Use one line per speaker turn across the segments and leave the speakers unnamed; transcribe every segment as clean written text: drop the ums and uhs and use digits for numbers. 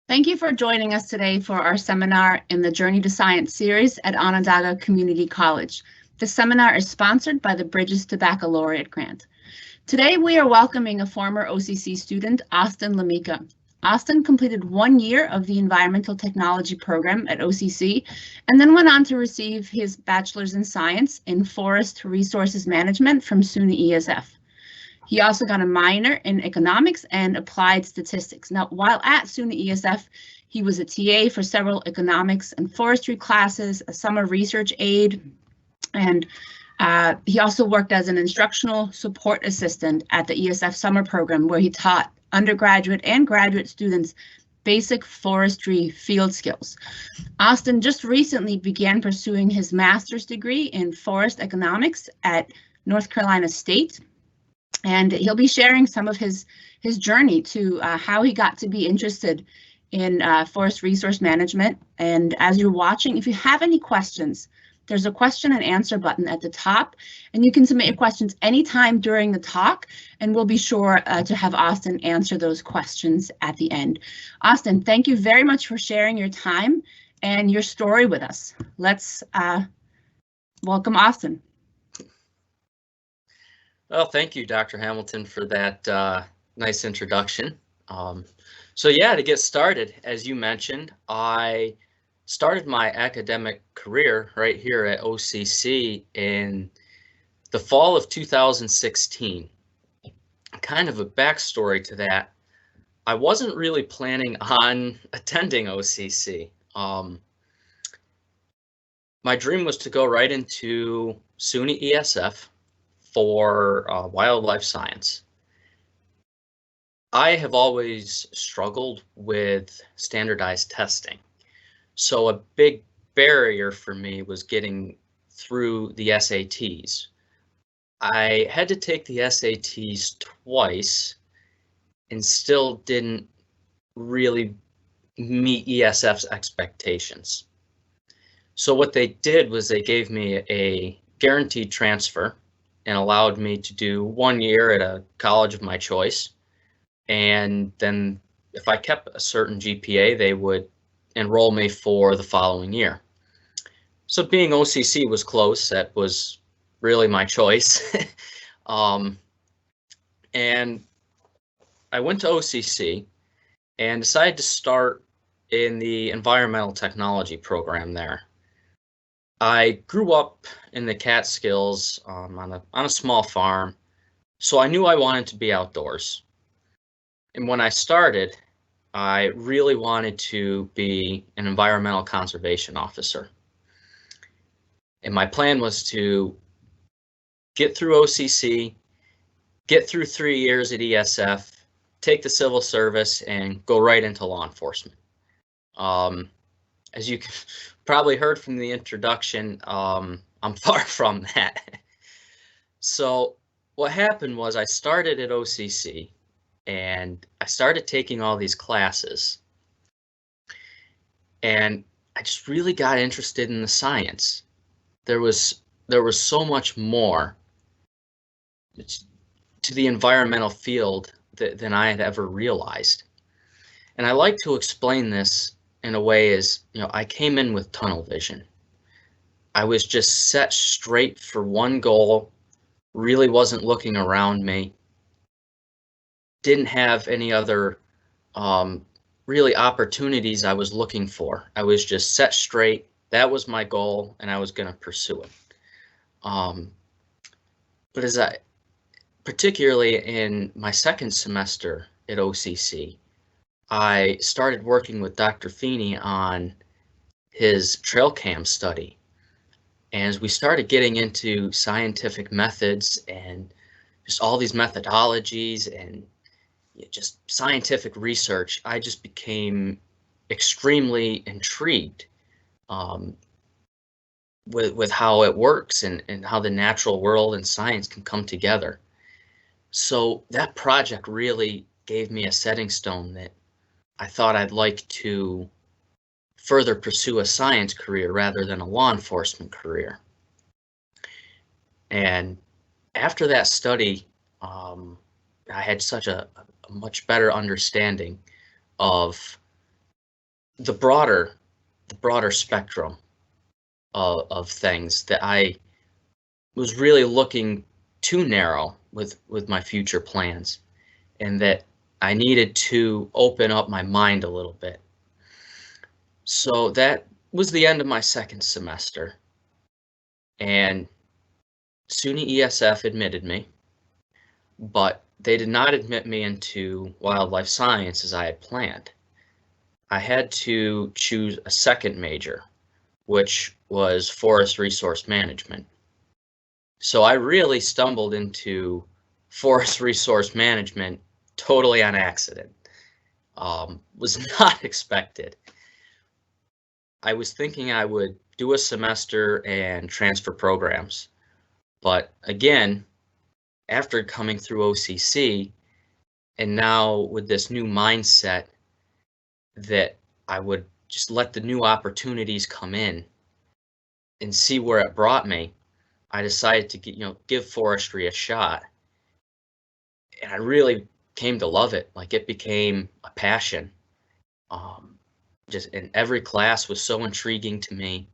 Thank you for joining us today for our seminar in the Journey to Science series at Onondaga Community College. This seminar is sponsored by the Bridges to Baccalaureate grant. Today we are welcoming a former OCC student, Austin Lamica. Austin completed 1 year of the Environmental Technology program at OCC and then went on to receive his bachelor's in science in Forest Resources Management from SUNY-ESF. He also got a minor in economics and applied statistics. Now, while at SUNY-ESF, he was a TA for several economics and forestry classes, a summer research aide, and he also worked as an instructional support assistant at the ESF Summer Program, where he taught undergraduate and graduate students basic forestry field skills. Austin just recently began pursuing his master's degree in forest economics at North Carolina State. And he'll be sharing some of his journey to how he got to be interested in forest resource management. And as you're watching, if you have any questions, there's a question and answer button at the top, and you can submit your questions anytime during the talk, and we'll be sure to have Austin answer those questions at the end. Austin, thank you very much for sharing your time and your story with us. Let's welcome Austin.
Well, thank you, Dr. Hamilton, for that nice introduction. So yeah, to get started, as you mentioned, I started my academic career right here at OCC in the fall of 2016. Kind of a backstory to that, I wasn't really planning on attending OCC. My dream was to go right into SUNY-ESF for wildlife science. I have always struggled with standardized testing. So a big barrier for me was getting through the SATs. I had to take the SATs twice and still didn't really meet ESF's expectations. So what they did was they gave me a guaranteed transfer and allowed me to do 1 year at a college of my choice. And then if I kept a certain GPA, they would enroll me for the following year. So being OCC was close, that was really my choice. And I went to OCC and decided to start in the environmental technology program there. I grew up in the Catskills on a small farm, so I knew I wanted to be outdoors. And when I started, I really wanted to be an environmental conservation officer. And my plan was to get through OCC, get through 3 years at ESF, take the civil service, and go right into law enforcement. As you probably heard from the introduction, I'm far from that. So what happened was I started at OCC and I started taking all these classes, and I just really got interested in the science. There was so much more to the environmental field than I had ever realized. And I like to explain this in a way as, I came in with tunnel vision. I was just set straight for one goal, really wasn't looking around me, didn't have any other really opportunities I was looking for. I was just set straight. That was my goal, and I was going to pursue it. But particularly in my second semester at OCC, I started working with Dr. Feeney on his trail cam study. And as we started getting into scientific methods and just all these methodologies and just scientific research, I just became extremely intrigued with how it works and how the natural world and science can come together. So that project really gave me a setting stone that I thought I'd like to further pursue a science career rather than a law enforcement career. And after that study, I had such a much better understanding of the broader spectrum of things, that I was really looking too narrow with my future plans, and that I needed to open up my mind a little bit. So that was the end of my second semester, and SUNY-ESF admitted me, but they did not admit me into wildlife science as I had planned. I had to choose a second major, which was forest resource management. So I really stumbled into forest resource management totally on accident. Was not expected. I was thinking I would do a semester and transfer programs, but again, after coming through OCC, and now with this new mindset that I would just let the new opportunities come in and see where it brought me, I decided to give forestry a shot, and I really came to love it. Like, it became a passion. And every class was so intriguing to me,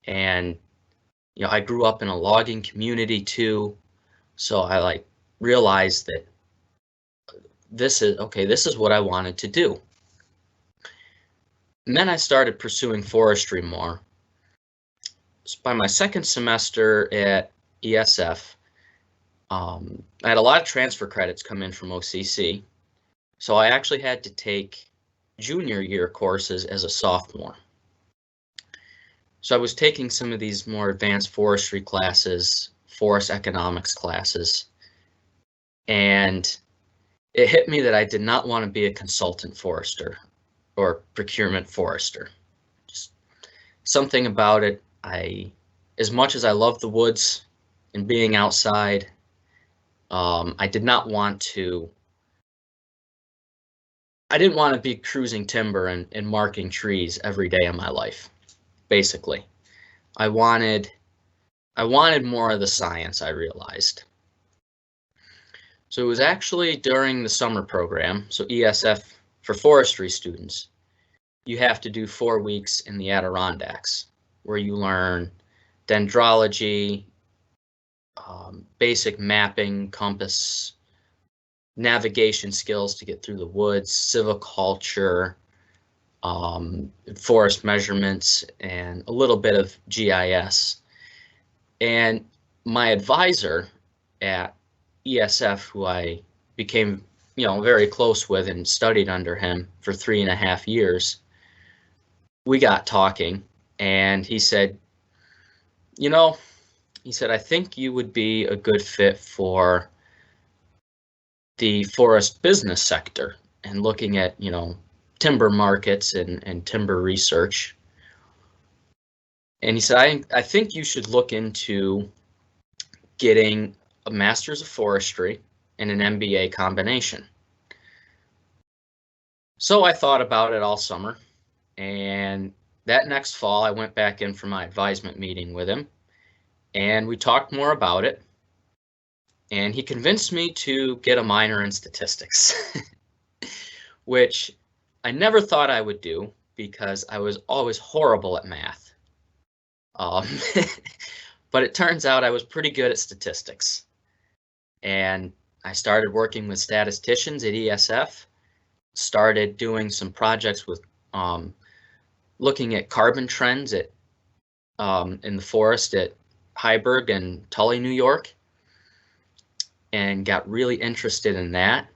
and I grew up in a logging community too, so I realized that this is what I wanted to do. And then I started pursuing forestry more. So by my second semester at ESF, I had a lot of transfer credits come in from OCC, so I actually had to take junior year courses as a sophomore. So I was taking some of these more advanced forestry classes, forest economics classes, and it hit me that I did not want to be a consultant forester or procurement forester. Just something about it, as much as I love the woods and being outside, I didn't want to be cruising timber and marking trees every day of my life. Basically, I wanted more of the science, I realized. So it was actually during the summer program, so ESF for forestry students, you have to do 4 weeks in the Adirondacks, where you learn dendrology, basic mapping, compass, navigation skills to get through the woods, silviculture, forest measurements, and a little bit of GIS. And my advisor at ESF, who I became very close with and studied under him for 3.5 years, we got talking, and he said, I think you would be a good fit for the forest business sector and looking at, timber markets and timber research. And he said, I think you should look into getting a master's of forestry and an MBA combination. So I thought about it all summer, and that next fall I went back in for my advisement meeting with him, and we talked more about it, and he convinced me to get a minor in statistics, which I never thought I would do because I was always horrible at math. But it turns out I was pretty good at statistics. And I started working with statisticians at ESF, started doing some projects with looking at carbon trends in the forest at Heiberg and Tully, New York, and got really interested in that.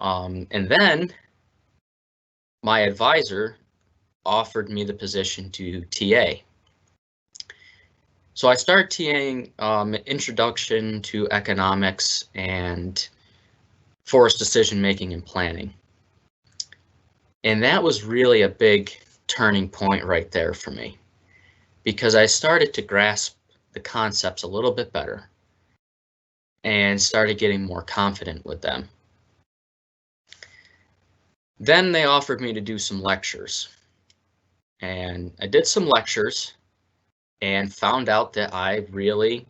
And then my advisor offered me the position to TA. So I started TAing Introduction to Economics and Forest Decision Making and Planning. And that was really a big turning point right there for me, because I started to grasp the concepts a little bit better and started getting more confident with them. Then they offered me to do some lectures, and I did some lectures and found out that I really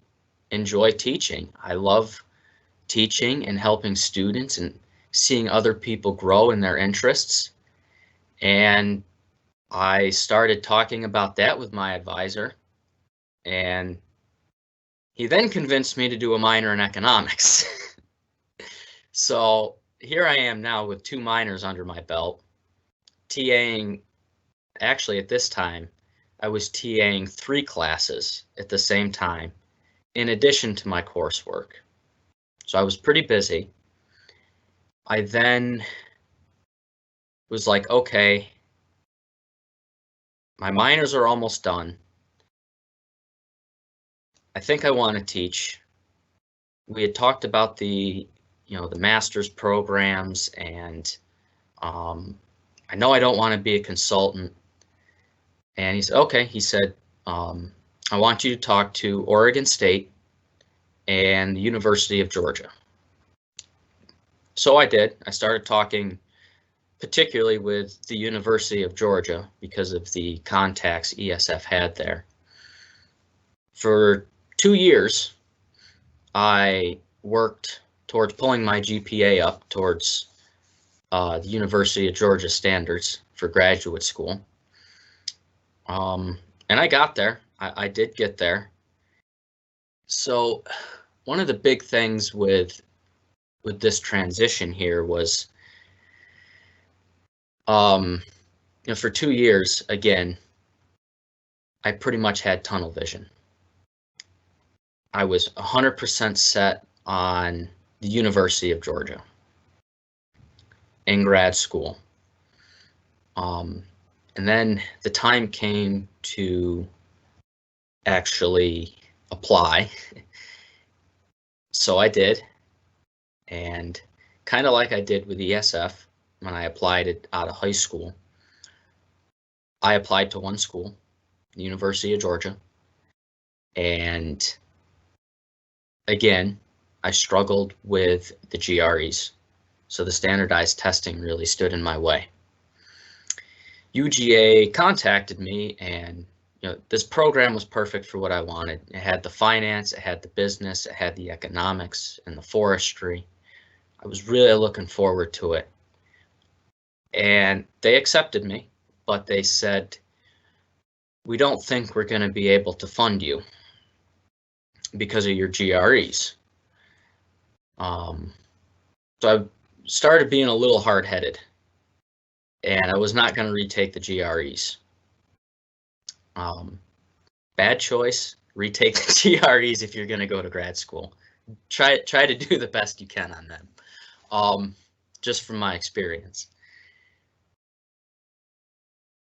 enjoy teaching. I love teaching and helping students and seeing other people grow in their interests. And I started talking about that with my advisor, and he then convinced me to do a minor in economics. So here I am now with 2 minors under my belt, TAing. Actually, at this time, I was TAing 3 classes at the same time, in addition to my coursework. So I was pretty busy. I then was like, okay, my minors are almost done. I think I want to teach. We had talked about the master's programs, and I know I don't want to be a consultant. And he said, okay, he said, I want you to talk to Oregon State and the University of Georgia. So I did. I started talking particularly with the University of Georgia because of the contacts ESF had there. For 2 years, I worked towards pulling my GPA up towards the University of Georgia standards for graduate school. And I got there. I did get there. So one of the big things with this transition here was, for 2 years, again, I pretty much had tunnel vision. I was 100% set on the University of Georgia in grad school. And then the time came to actually apply. So I did, and kind of like I did with ESF when I applied it out of high school, I applied to one school, the University of Georgia, and again, I struggled with the GREs, so the standardized testing really stood in my way. UGA contacted me, and this program was perfect for what I wanted. It had the finance, it had the business, it had the economics and the forestry. I was really looking forward to it. And they accepted me, but they said, we don't think we're going to be able to fund you because of your GREs. So I started being a little hard-headed, and I was not going to retake the GREs. Bad choice. Retake the GREs if you're going to go to grad school. Try to do the best you can on them. Just from my experience.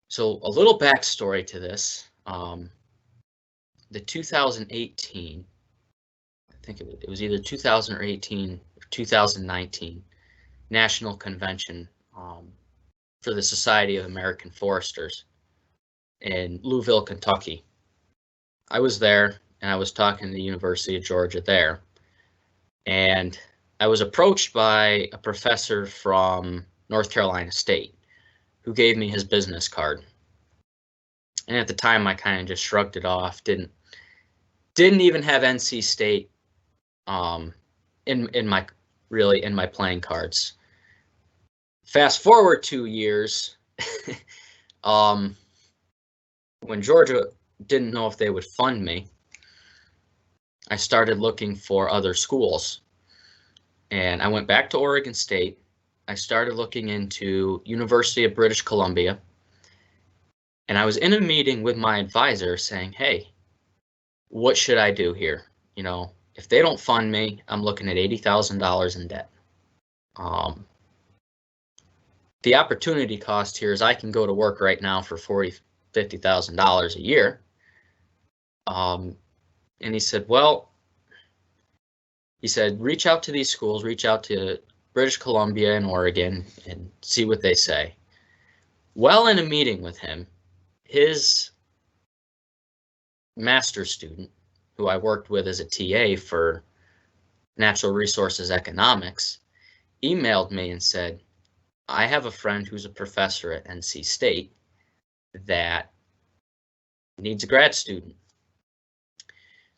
So a little backstory to this. The 2018, I think it was either 2018 or 2019 National Convention for the Society of American Foresters in Louisville, Kentucky. I was there, and I was talking to the University of Georgia there, and I was approached by a professor from North Carolina State who gave me his business card. And at the time, I kind of just shrugged it off, didn't even have NC State in my playing cards. Fast forward 2 years, when Georgia didn't know if they would fund me, I started looking for other schools, and I went back to Oregon State. I started looking into University of British Columbia, and I was in a meeting with my advisor saying, hey, what should I do here? If they don't fund me, I'm looking at $80,000 in debt. The opportunity cost here is I can go to work right now for $40,000, $50,000 a year. And he said, well, reach out to these schools, reach out to British Columbia and Oregon and see what they say. Well, in a meeting with him, his master's student, who I worked with as a TA for natural resources economics, emailed me and said, I have a friend who's a professor at NC State that needs a grad student.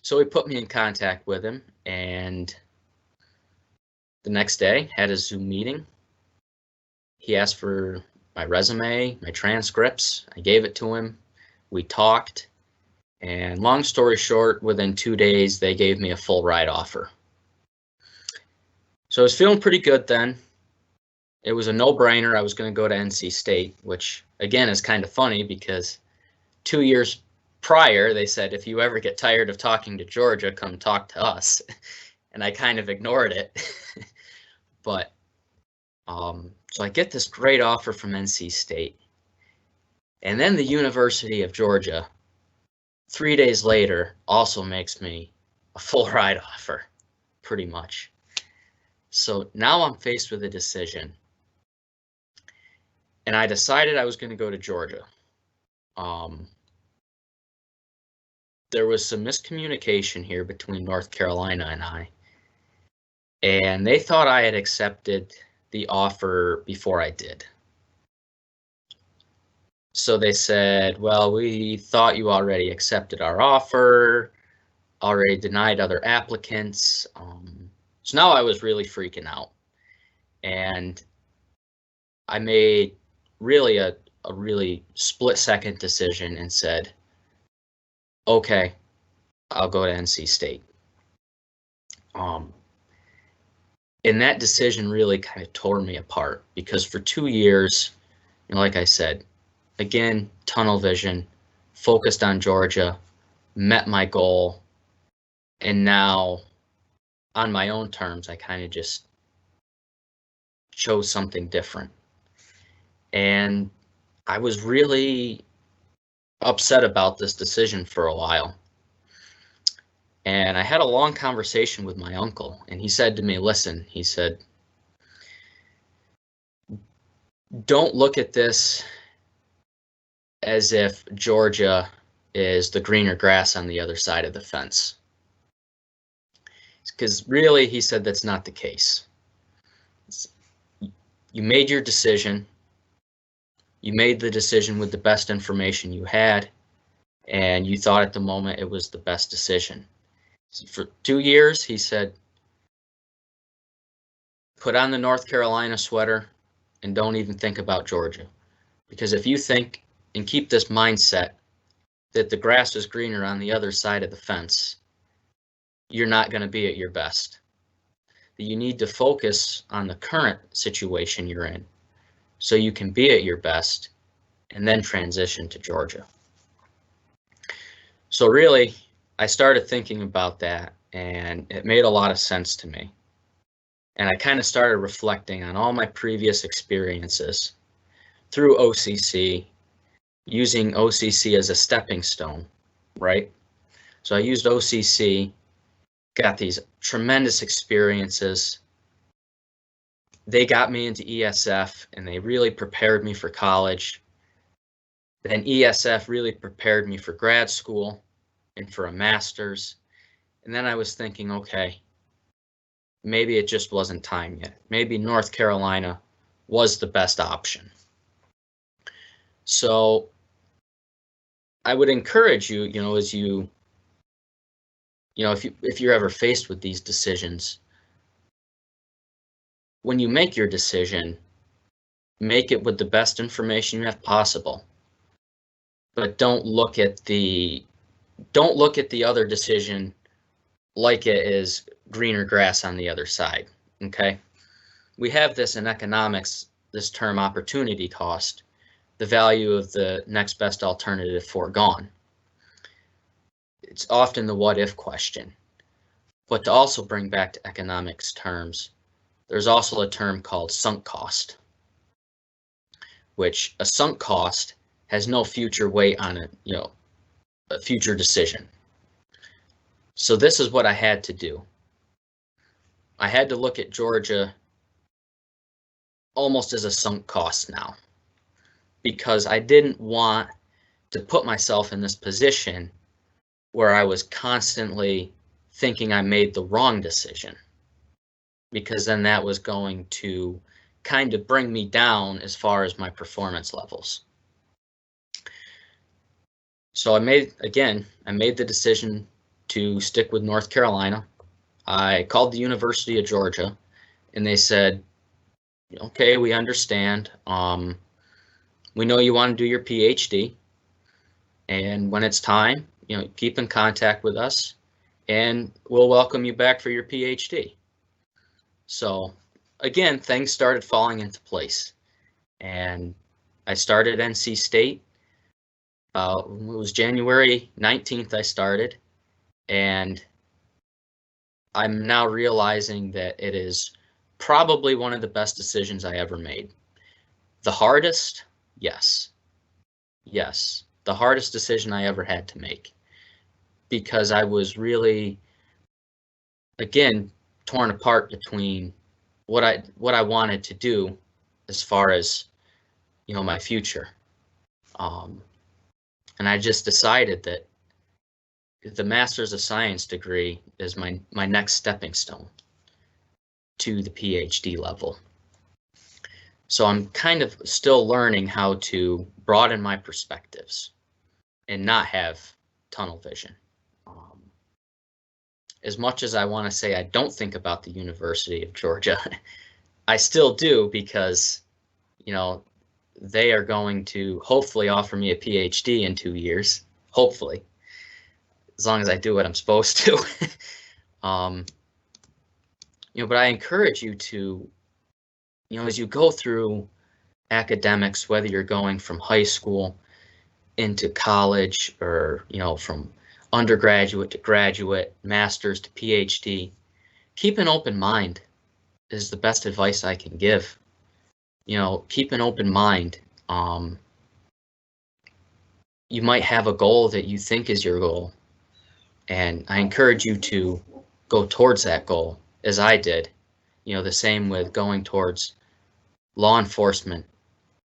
So he put me in contact with him, and the next day had a Zoom meeting. He asked for my resume, my transcripts. I gave it to him. We talked, and long story short, within 2 days, they gave me a full ride offer. So I was feeling pretty good then. It was a no-brainer. I was going to go to NC State, which again is kind of funny because 2 years prior, they said, if you ever get tired of talking to Georgia, come talk to us. And I kind of ignored it. But so I get this great offer from NC State. And then the University of Georgia, 3 days later, also makes me a full ride offer, pretty much. So now I'm faced with a decision. And I decided I was going to go to Georgia. There was some miscommunication here between North Carolina and I. And they thought I had accepted the offer before I did. So they said, well, we thought you already accepted our offer, already denied other applicants. So now I was really freaking out. And I made really a really split-second decision and said, okay, I'll go to NC State. And that decision really kind of tore me apart because for 2 years, you know, like I said, again, tunnel vision, focused on Georgia, met my goal, and now on my own terms, I kind of just chose something different. And I was really upset about this decision for a while. And I had a long conversation with my uncle, and he said to me, listen, he said, don't look at this as if Georgia is the greener grass on the other side of the fence. Because really, he said, that's not the case. You made your decision. You made the decision with the best information you had, and you thought at the moment it was the best decision. For 2 years, he said, put on the North Carolina sweater and don't even think about Georgia. Because if you think and keep this mindset that the grass is greener on the other side of the fence, you're not going to be at your best. You need to focus on the current situation you're in so you can be at your best and then transition to Georgia. So really, I started thinking about that, and it made a lot of sense to me. And I kind of started reflecting on all my previous experiences through OCC, using OCC as a stepping stone, right? So I used OCC, got these tremendous experiences. They got me into ESF, and they really prepared me for college. Then ESF really prepared me for grad school and for a master's. And then I was thinking, okay, maybe it just wasn't time yet. Maybe North Carolina was the best option. So I would encourage you, you know, as you know, if you're ever faced with these decisions, when you make your decision, make it with the best information you have possible. But don't look at the other decision like it is greener grass on the other side, okay? We have this in economics, this term opportunity cost, the value of the next best alternative foregone. It's often the what if question. But to also bring back to economics terms, there's also a term called sunk cost, which a sunk cost has no future weight on it, you know, a future decision. So this is what I had to do. I had to look at Georgia almost as a sunk cost now, because I didn't want to put myself in this position where I was constantly thinking I made the wrong decision, because then that was going to kind of bring me down as far as my performance levels. So I made the decision to stick with North Carolina. I called the University of Georgia, and they said, okay, we understand. we know you want to do your PhD, and when it's time, keep in contact with us, and we'll welcome you back for your PhD. So again, things started falling into place, and I started NC State. It was January 19th I started, and I'm now realizing that it is probably one of the best decisions I ever made. The hardest, yes, the hardest decision I ever had to make, because I was really, again, torn apart between what I wanted to do as far as, my future. And I just decided that the Master's of Science degree is my next stepping stone to the PhD level. So I'm kind of still learning how to broaden my perspectives and not have tunnel vision. As much as I want to say I don't think about the University of Georgia, I still do, because, they are going to hopefully offer me a PhD in 2 years, hopefully, as long as I do what I'm supposed to. But I encourage you to, as you go through academics, whether you're going from high school into college, or, from undergraduate to graduate, master's to PhD, keep an open mind is the best advice I can give. Keep an open mind. You might have a goal that you think is your goal, and I encourage you to go towards that goal, as I did. The same with going towards law enforcement,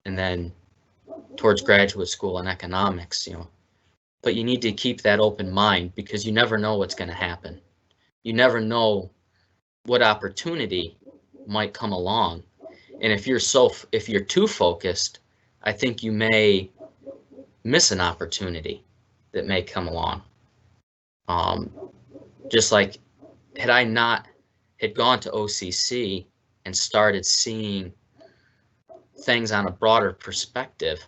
and then towards graduate school in economics, But you need to keep that open mind, because you never know what's going to happen. You never know what opportunity might come along. And if you're too focused, I think you may miss an opportunity that may come along. Just like, had I not had gone to OCC and started seeing things on a broader perspective,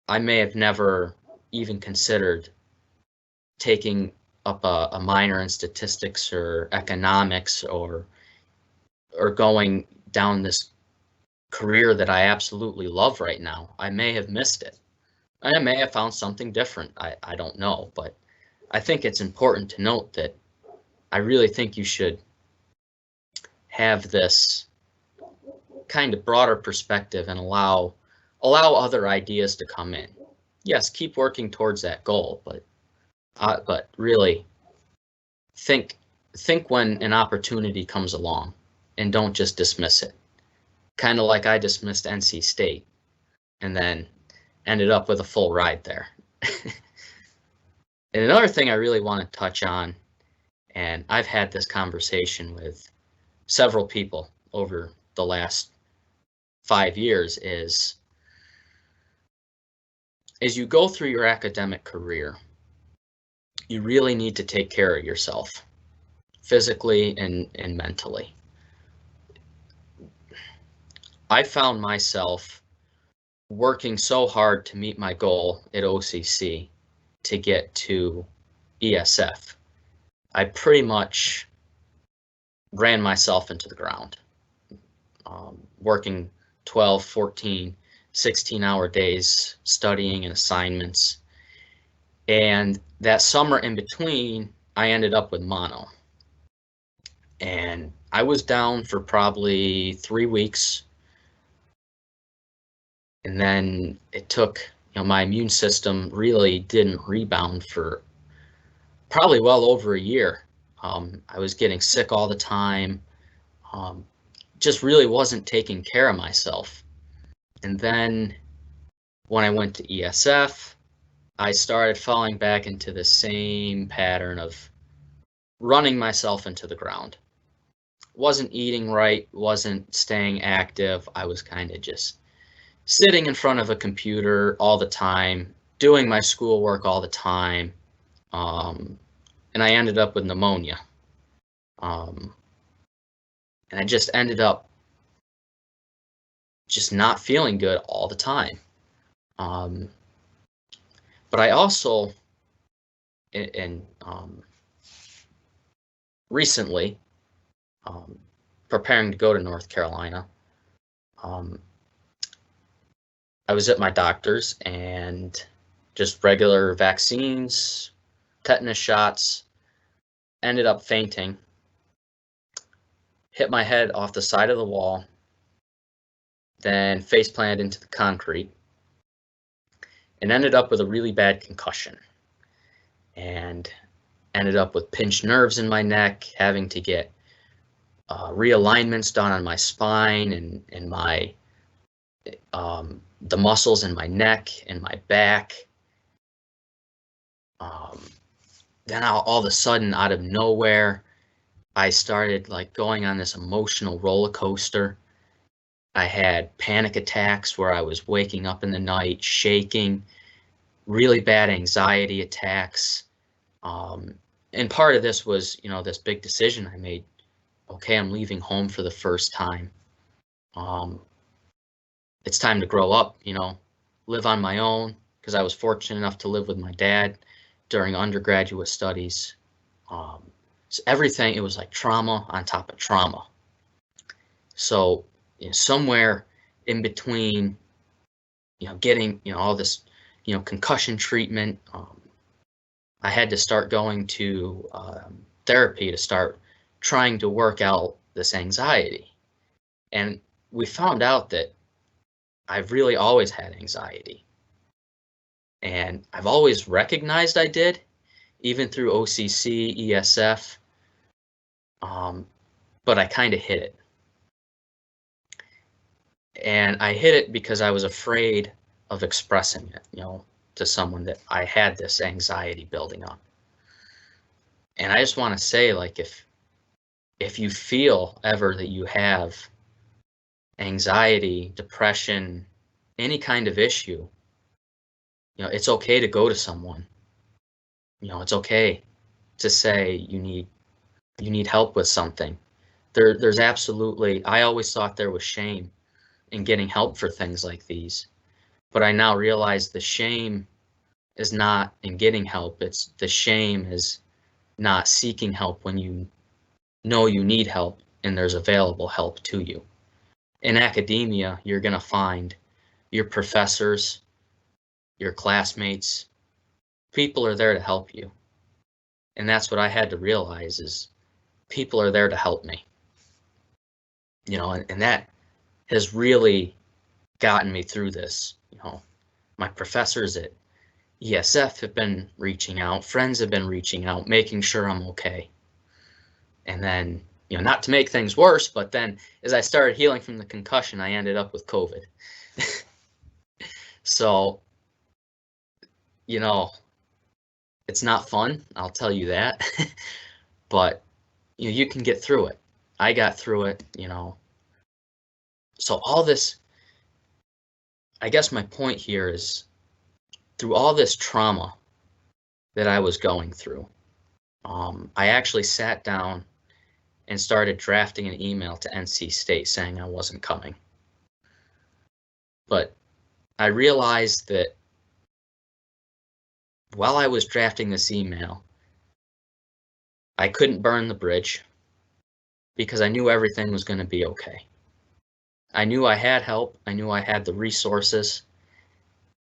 I may have never even considered taking up a minor in statistics or economics, or going down this career that I absolutely love right now. I may have missed it. I may have found something different. I don't know, but I think it's important to note that I really think you should have this kind of broader perspective and allow other ideas to come in. Yes, keep working towards that goal, but really think when an opportunity comes along, and don't just dismiss it. Kind of like I dismissed NC State and then ended up with a full ride there. And another thing I really want to touch on, and I've had this conversation with several people over the last 5 years, is as you go through your academic career, you really need to take care of yourself, physically and mentally. I found myself working so hard to meet my goal at OCC to get to ESF. I pretty much ran myself into the ground, working 12, 14, 16-hour days, studying and assignments. And that summer in between, I ended up with mono. And I was down for probably 3 weeks. And then it took, my immune system really didn't rebound for probably well over a year. I was getting sick all the time, just really wasn't taking care of myself. And then when I went to ESF, I started falling back into the same pattern of running myself into the ground. Wasn't eating right, wasn't staying active. I was kind of just sitting in front of a computer all the time, doing my schoolwork all the time, and I ended up with pneumonia. And I just ended up just not feeling good all the time. But I also, recently, preparing to go to North Carolina, I was at my doctor's and just regular vaccines, tetanus shots, ended up fainting, hit my head off the side of the wall, then face planted into the concrete, and ended up with a really bad concussion, and ended up with pinched nerves in my neck, having to get realignments done on my spine and my the muscles in my neck and my back. Then all of a sudden, out of nowhere, I started like going on this emotional roller coaster. I had panic attacks where I was waking up in the night, shaking, really bad anxiety attacks. And part of this was, this big decision I made. Okay, I'm leaving home for the first time. It's time to grow up, live on my own, because I was fortunate enough to live with my dad during undergraduate studies. So everything, it was like trauma on top of trauma. So somewhere in between, getting, all this, concussion treatment, I had to start going to therapy to start trying to work out this anxiety. And we found out that I've really always had anxiety. And I've always recognized I did, even through OCC, ESF, but I kind of hid it. And I hid it because I was afraid of expressing it, to someone, that I had this anxiety building up. And I just want to say, like, if you feel ever that you have anxiety, depression, any kind of issue, it's okay to go to someone. It's okay to say you need help with something. There's absolutely, I always thought there was shame in getting help for things like these, but I now realize the shame is not in getting help. It's the shame is not seeking help when you know you need help and there's available help to you. In academia, you're going to find your professors, your classmates, people are there to help you. And that's what I had to realize, is people are there to help me. And that has really gotten me through this. My professors at ESF have been reaching out, friends have been reaching out, making sure I'm okay. And then, not to make things worse, but then as I started healing from the concussion, I ended up with COVID. So, it's not fun, I'll tell you that, but you can get through it. I got through it, So all this, I guess my point here is, through all this trauma that I was going through, I actually sat down and started drafting an email to NC State saying I wasn't coming. But I realized that while I was drafting this email, I couldn't burn the bridge because I knew everything was going to be okay. I knew I had help, I knew I had the resources,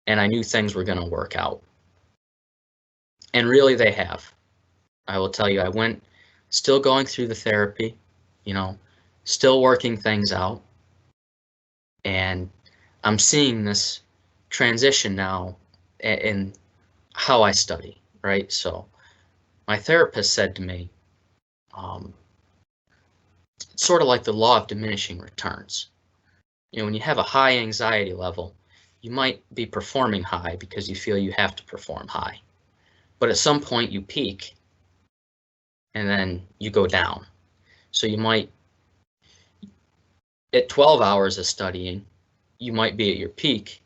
and I knew things were going to work out. And really they have. I will tell you, I went still going through the therapy, still working things out. And I'm seeing this transition now in how I study, right? So my therapist said to me, it's sort of like the law of diminishing returns. When you have a high anxiety level, you might be performing high because you feel you have to perform high. But at some point you peak and then you go down. So you might, at 12 hours of studying, you might be at your peak,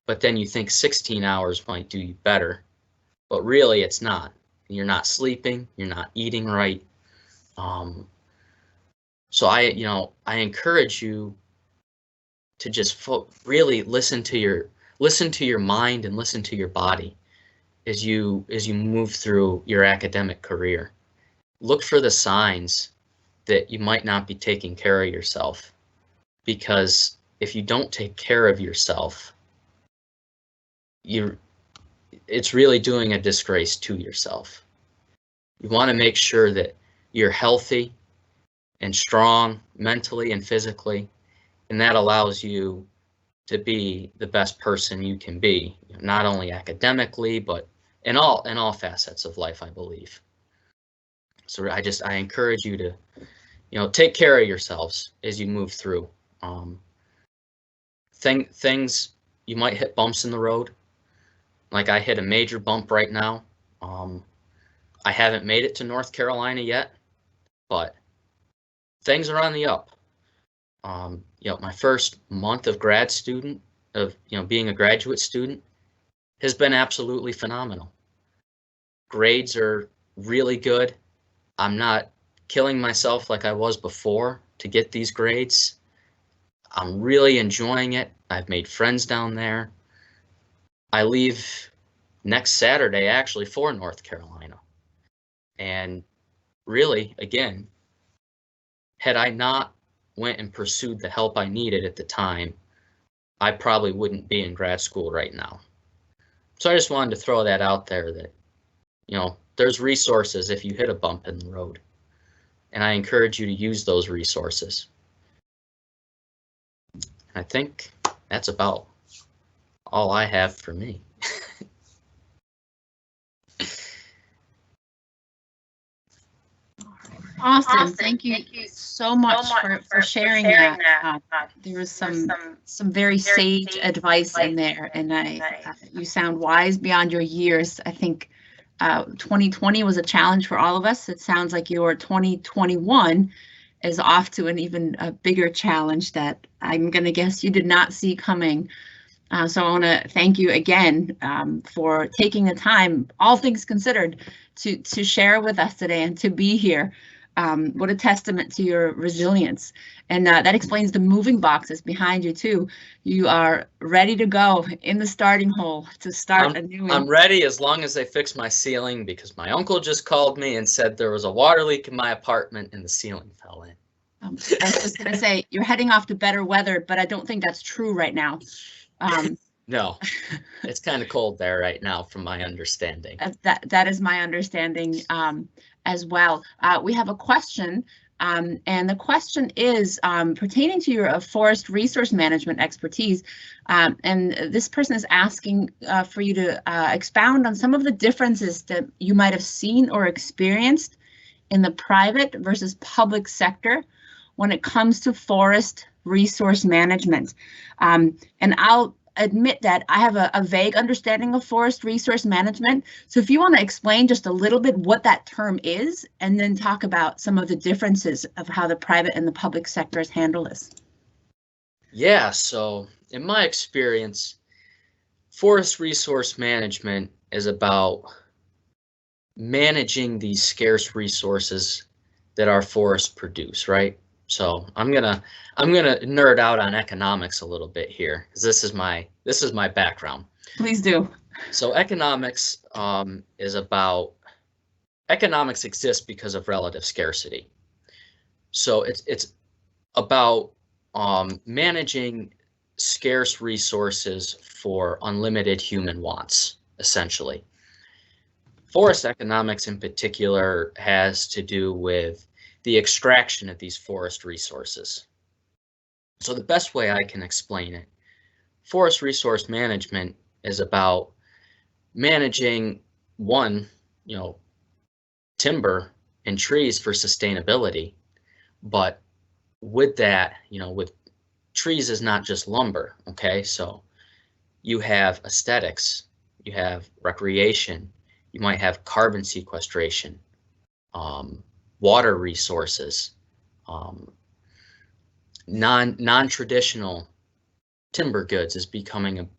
but then you think 16 hours might do you better, but really it's not. You're not sleeping, you're not eating right. So I encourage you to just really listen to your listen to your mind and listen to your body as you move through your academic career. Look for the signs that you might not be taking care of yourself, because if you don't take care of yourself, it's really doing a disgrace to yourself. You want to make sure that you're healthy and strong mentally and physically, and that allows you to be the best person you can be, not only academically, but in all facets of life, I believe. So I encourage you to, take care of yourselves as you move through. Things, you might hit bumps in the road. Like I hit a major bump right now. I haven't made it to North Carolina yet, but things are on the up. My first month of being a graduate student has been absolutely phenomenal. Grades are really good. I'm not killing myself like I was before to get these grades. I'm really enjoying it. I've made friends down there. I leave next Saturday actually for North Carolina. And really, again, had I not went and pursued the help I needed at the time, I probably wouldn't be in grad school right now. So I just wanted to throw that out there that, there's resources if you hit a bump in the road. And I encourage you to use those resources. I think that's about all I have for me.
Awesome. Thank you so much for sharing that. There was some very sage advice in there, and you sound wise beyond your years. I think 2020 was a challenge for all of us. It sounds like your 2021 is off to an even bigger challenge that I'm going to guess you did not see coming. So I want to thank you again for taking the time, all things considered, to share with us today and to be here. What a testament to your resilience. And that explains the moving boxes behind you too. You are ready to go in the starting hole to start a new one.
I'm ready as long as they fix my ceiling, because my uncle just called me and said there was a water leak in my apartment and the ceiling fell in.
I was just going to say, you're heading off to better weather, but I don't think that's true right now.
No, it's kind of cold there right now from my understanding.
That is my understanding as well. We have a question, and the question is pertaining to your forest resource management expertise. And this person is asking for you to expound on some of the differences that you might have seen or experienced in the private versus public sector when it comes to forest resource management. And I'll admit that I have a vague understanding of forest resource management. So if you want to explain just a little bit what that term is, and then talk about some of the differences of how the private and the public sectors handle this.
Yeah, so in my experience, forest resource management is about managing these scarce resources that our forests produce, right? So I'm gonna nerd out on economics a little bit here, because this is my background.
Please do.
So economics economics exists because of relative scarcity. So it's about managing scarce resources for unlimited human wants, essentially. Forest economics in particular has to do with the extraction of these forest resources. So the best way I can explain it, forest resource management is about managing timber and trees for sustainability. But with that, with trees is not just lumber, okay? So you have aesthetics, you have recreation, you might have carbon sequestration, water resources, non-traditional timber goods is becoming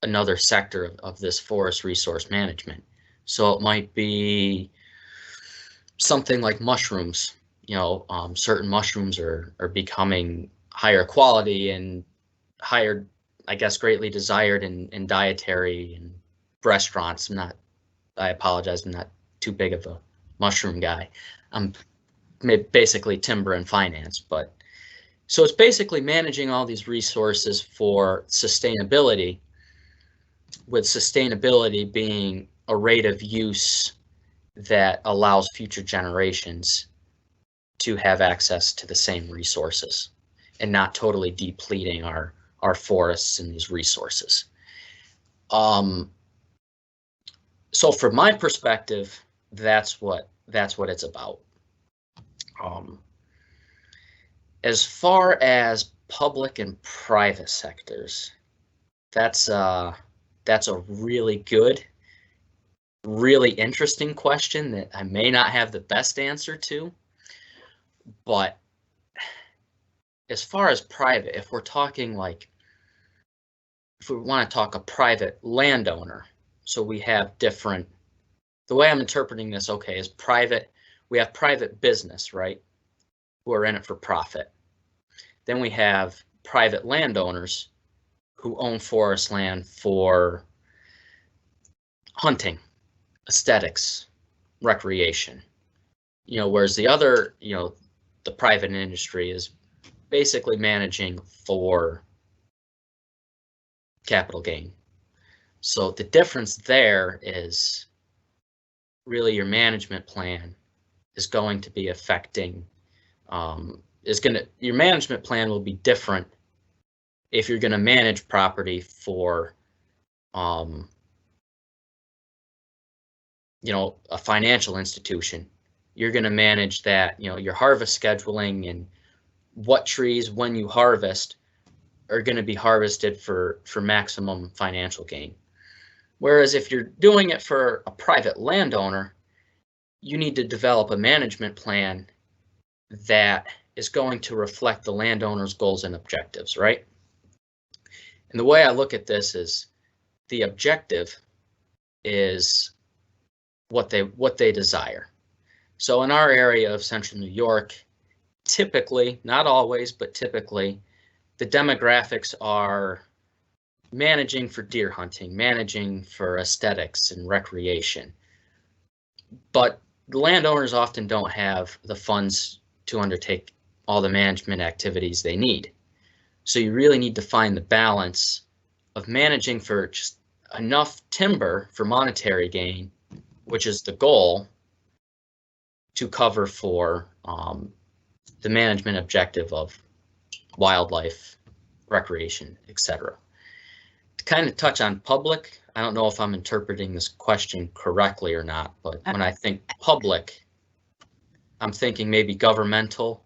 another sector of this forest resource management. So it might be something like mushrooms. Certain mushrooms are becoming higher quality and higher I guess, greatly desired in dietary and restaurants. I apologize, I'm not too big of a mushroom guy. I'm basically timber and finance, but so it's basically managing all these resources for sustainability, with sustainability being a rate of use that allows future generations to have access to the same resources and not totally depleting our forests and these resources. So from my perspective, that's what it's about. As far as public and private sectors, that's a really good, really interesting question that I may not have the best answer to. But as far as private, if we're talking like, if we want to talk a private landowner, so we have different, the way I'm interpreting this, okay, is private, we have private business, right, who are in it for profit. Then we have private landowners who own forest land for hunting, aesthetics, recreation. You know, whereas the other, you know, the private industry is basically managing for capital gain. So the difference there is really your management plan is going to be affecting, your management plan will be different if you're going to manage property for, you know, a financial institution. You're going to manage that, you know, your harvest scheduling and what trees, when you harvest, are going to be harvested for maximum financial gain. Whereas if you're doing it for a private landowner, you need to develop a management plan that is going to reflect the landowner's goals and objectives, right? And the way I look at this is the objective is what they desire. So in our area of central New York, typically, not always, but typically, the demographics are managing for deer hunting, managing for aesthetics and recreation. But the landowners often don't have the funds to undertake all the management activities they need. So you really need to find the balance of managing for just enough timber for monetary gain, which is the goal, to cover for the management objective of wildlife, recreation, etc. To kind of touch on public, I don't know if I'm interpreting this question correctly or not, but when I think public, I'm thinking maybe governmental.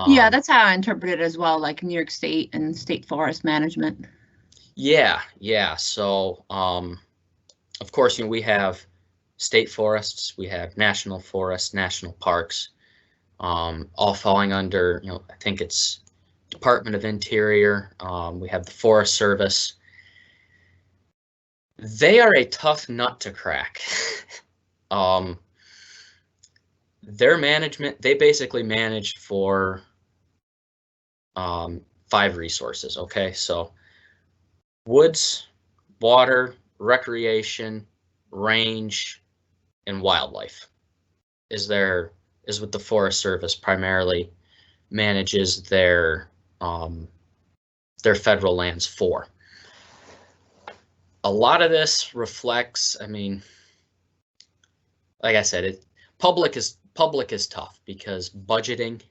Yeah, that's how I interpret it as well, like New York State and state forest management. Yeah.
So, of course, you know, we have state forests, we have national forests, national parks, all falling under, you know, I think it's Department of Interior. We have the Forest Service. They are a tough nut to crack. Their management, they basically manage for 5 resources. Okay, so woods, water, recreation, range, and wildlife is what the Forest Service primarily manages their federal lands for. A lot of this reflects, I mean, like I said, public is tough because budgeting,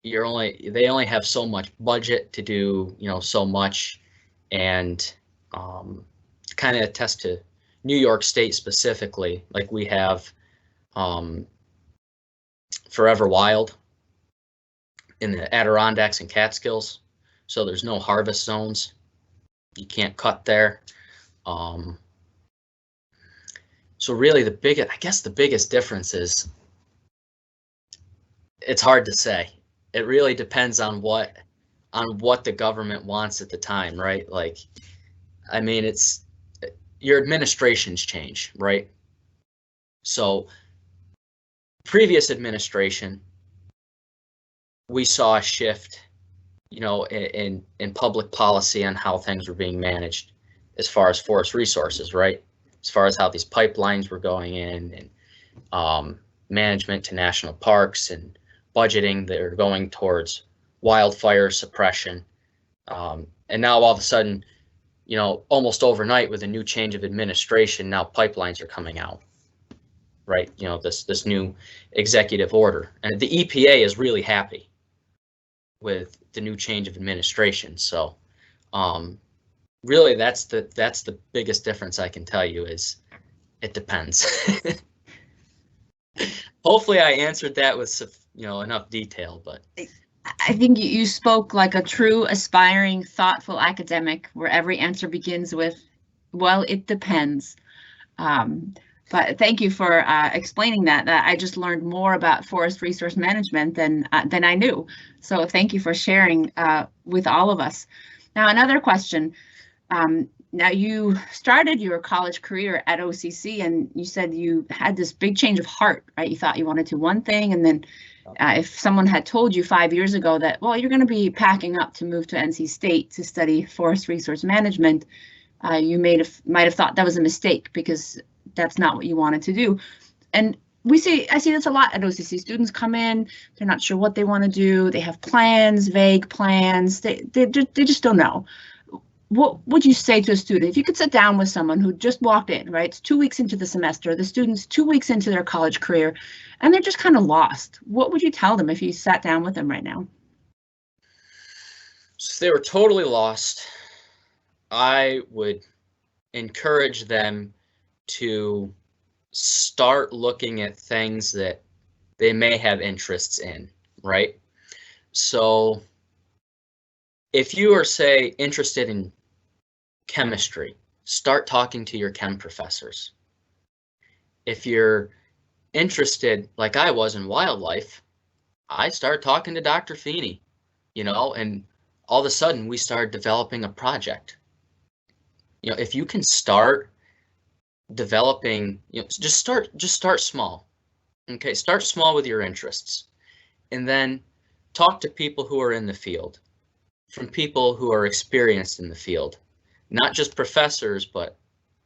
they only have so much budget to do, you know, so much, and kind of attest to New York State specifically, like we have Forever Wild in the Adirondacks and Catskills, so there's no harvest zones. You can't cut there. So really I guess the biggest difference is, it's hard to say. It really depends on what the government wants at the time, right? Like, I mean, it's your administrations change, right? So previous administration, we saw a shift you know, in public policy on how things were being managed as far as forest resources, right? As far as how these pipelines were going in, and management to national parks, and budgeting that are going towards wildfire suppression. And now all of a sudden, you know, almost overnight with a new change of administration, now pipelines are coming out, right? You know, this new executive order, and the EPA is really happy with the new change of administration. So really that's the biggest difference I can tell you is it depends. Hopefully I answered that with, you know, enough detail, but
I think you spoke like a true, aspiring, thoughtful academic, where every answer begins with, well, it depends. But thank you for explaining that. I just learned more about forest resource management than I knew. So thank you for sharing with all of us. Now, another question. Now, you started your college career at OCC, and you said you had this big change of heart, right? You thought you wanted to one thing, and then if someone had told you 5 years ago that, well, you're going to be packing up to move to NC State to study forest resource management, you might have thought that was a mistake, because that's not what you wanted to do. And I see this a lot at OCC. Students come in, they're not sure what they want to do. They have plans, vague plans. They just don't know. What would you say to a student if you could sit down with someone who just walked in, right? It's 2 weeks into the semester, the student's 2 weeks into their college career, and they're just kind of lost. What would you tell them if you sat down with them right now?
So if they were totally lost, I would encourage them to start looking at things that they may have interests in, right? So if you are, say, interested in chemistry, start talking to your chem professors. If you're interested, like I was, in wildlife, I started talking to Dr. Feeney, you know, and all of a sudden we started developing a project. You know, if you can start developing, you know, just start small. Okay, start small with your interests, and then talk to people who are in the field, from people who are experienced in the field, not just professors, but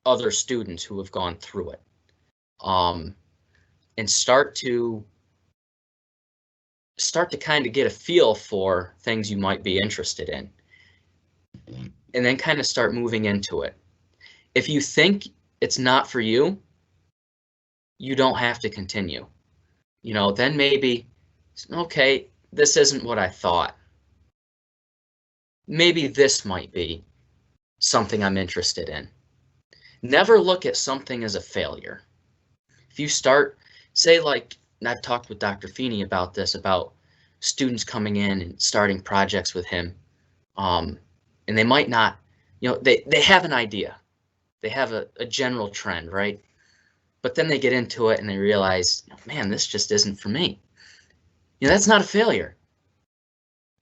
other students who have gone through it, and start to kind of get a feel for things you might be interested in, and then kind of start moving into it. If you think it's not for you, you don't have to continue. You know, then maybe, okay, this isn't what I thought. Maybe this might be something I'm interested in. Never look at something as a failure. If you start, say, like, and I've talked with Dr. Feeney about this, about students coming in and starting projects with him, and they might not, you know, they have an idea. They have a general trend, right? But then they get into it and they realize, man, this just isn't for me. You know, that's not a failure.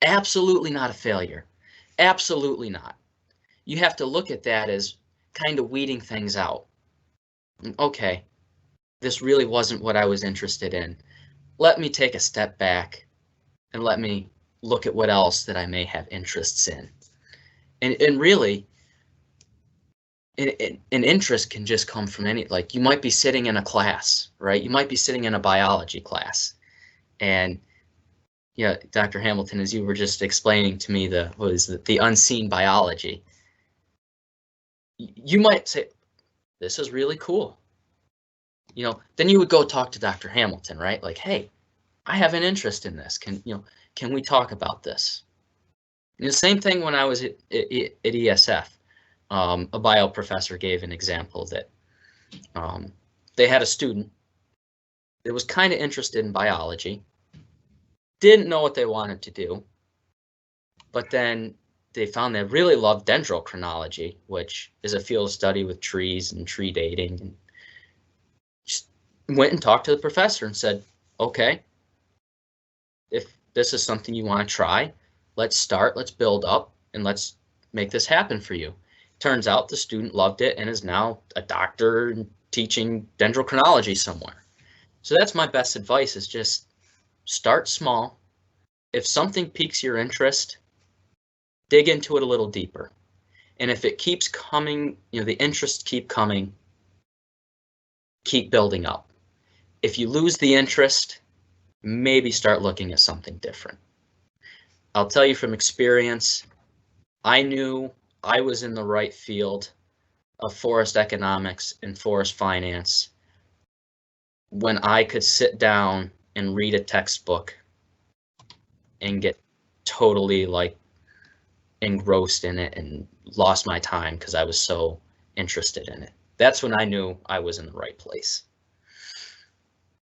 Absolutely not a failure. Absolutely not. You have to look at that as kind of weeding things out. Okay, this really wasn't what I was interested in. Let me take a step back and let me look at what else that I may have interests in. And really, an interest can just come from any, like, you might be sitting in a class, right? You might be sitting in a biology class, and yeah, Dr. Hamilton, as you were just explaining to me the unseen biology, you might say, this is really cool. You know, then you would go talk to Dr. Hamilton, right? Like, hey, I have an interest in this. Can we talk about this? And the same thing when I was at ESF. A bio professor gave an example that they had a student that was kind of interested in biology, didn't know what they wanted to do, but then they found they really loved dendrochronology, which is a field of study with trees and tree dating, and just went and talked to the professor and said, okay, if this is something you want to try, let's build up, and let's make this happen for you. Turns out the student loved it and is now a doctor and teaching dendrochronology somewhere. So that's my best advice, is just start small. If something piques your interest, dig into it a little deeper. And if it keeps coming, the interests keep coming, keep building up. If you lose the interest, maybe start looking at something different. I'll tell you from experience, I knew I was in the right field of forest economics and forest finance when I could sit down and read a textbook and get totally like engrossed in it and lost my time because I was so interested in it. That's when I knew I was in the right place.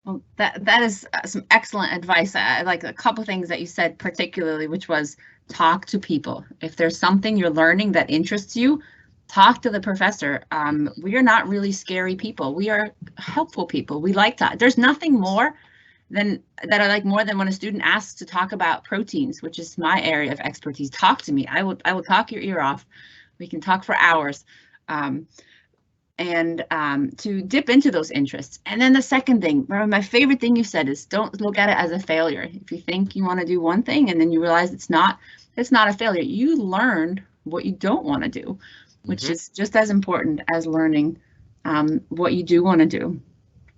Well, that is some excellent advice. I like a couple things that you said particularly, which was talk to people. If there's something you're learning that interests you, talk to the professor. We are not really scary people. We are helpful people. We like to. There's nothing more than that I like more than when a student asks to talk about proteins, which is my area of expertise. Talk to me. I will talk your ear off. We can talk for hours. And to dip into those interests. And then the second thing, my favorite thing you said is don't look at it as a failure. If you think you want to do one thing and then you realize it's not a failure. You learned what you don't want to do, which is just as important as learning what you do want to do.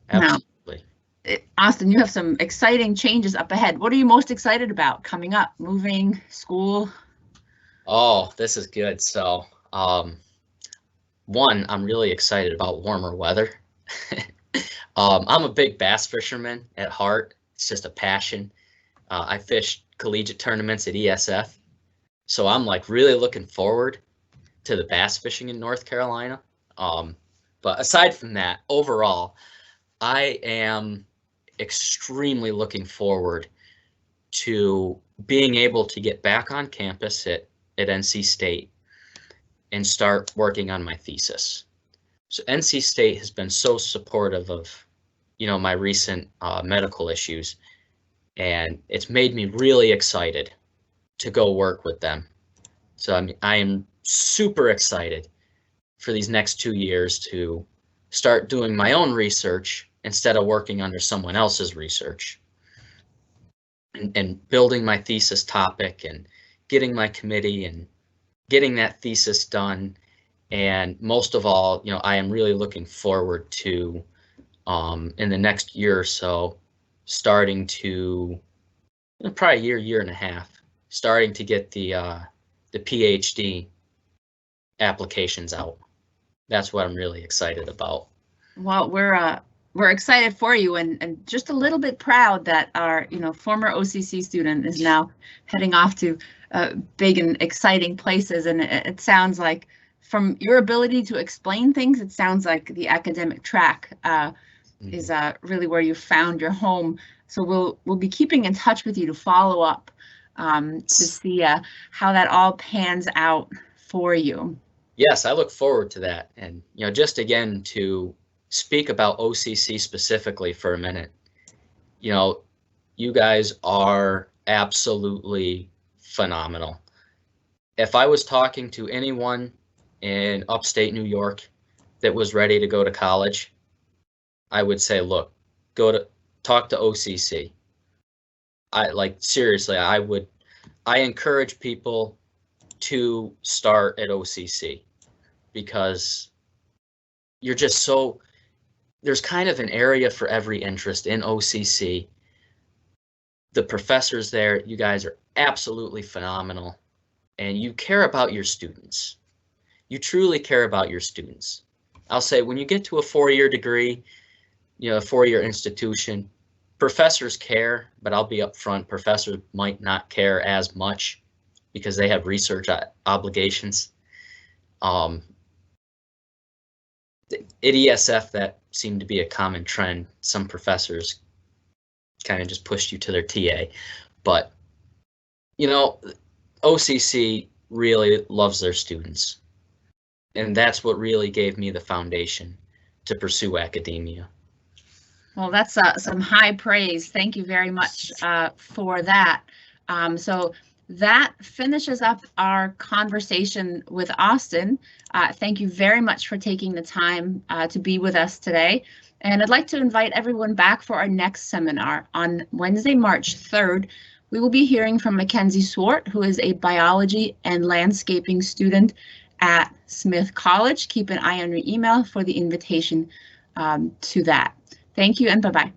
Absolutely.
Now, Austin, you have some exciting changes up ahead. What are you most excited about coming up? Moving, school?
Oh, this is good. So, one, I'm really excited about warmer weather. I'm a big bass fisherman at heart. It's just a passion. I fish collegiate tournaments at ESF. So I'm like really looking forward to the bass fishing in North Carolina. But aside from that, overall, I am extremely looking forward to being able to get back on campus at NC State and start working on my thesis. So NC State has been so supportive of, my recent medical issues, and it's made me really excited to go work with them. So I am super excited for these next 2 years to start doing my own research instead of working under someone else's research, and building my thesis topic and getting my committee and getting that thesis done. And most of all, I am really looking forward to, in the next year or so, starting to, probably a year and a half, starting to get the PhD applications out. That's what I'm really excited about.
Well, we're excited for you and just a little bit proud that our former OCC student is now heading off to big and exciting places. And it sounds like, from your ability to explain things, it sounds like the academic track is really where you found your home. So we'll be keeping in touch with you to follow up to see how that all pans out for you.
Yes, I look forward to that. And just again to speak about OCC specifically for a minute, you guys are absolutely phenomenal. If I was talking to anyone in upstate New York that was ready to go to college, I would say, look, talk to OCC. Seriously, I encourage people to start at OCC because you're just there's kind of an area for every interest in OCC. The professors there, you guys are absolutely phenomenal, and you care about your students. You truly care about your students. I'll say when you get to a 4-year degree, a 4-year institution, professors care, but I'll be upfront, professors might not care as much because they have research obligations. At ESF, that seemed to be a common trend. Some professors kind of just pushed you to their TA, but OCC really loves their students. And that's what really gave me the foundation to pursue academia.
Well, that's some high praise. Thank you very much for that. So that finishes up our conversation with Austin. Thank you very much for taking the time to be with us today. And I'd like to invite everyone back for our next seminar on Wednesday, March 3rd. We will be hearing from Mackenzie Swart, who is a biology and landscaping student at Smith College. Keep an eye on your email for the invitation to that. Thank you and bye-bye.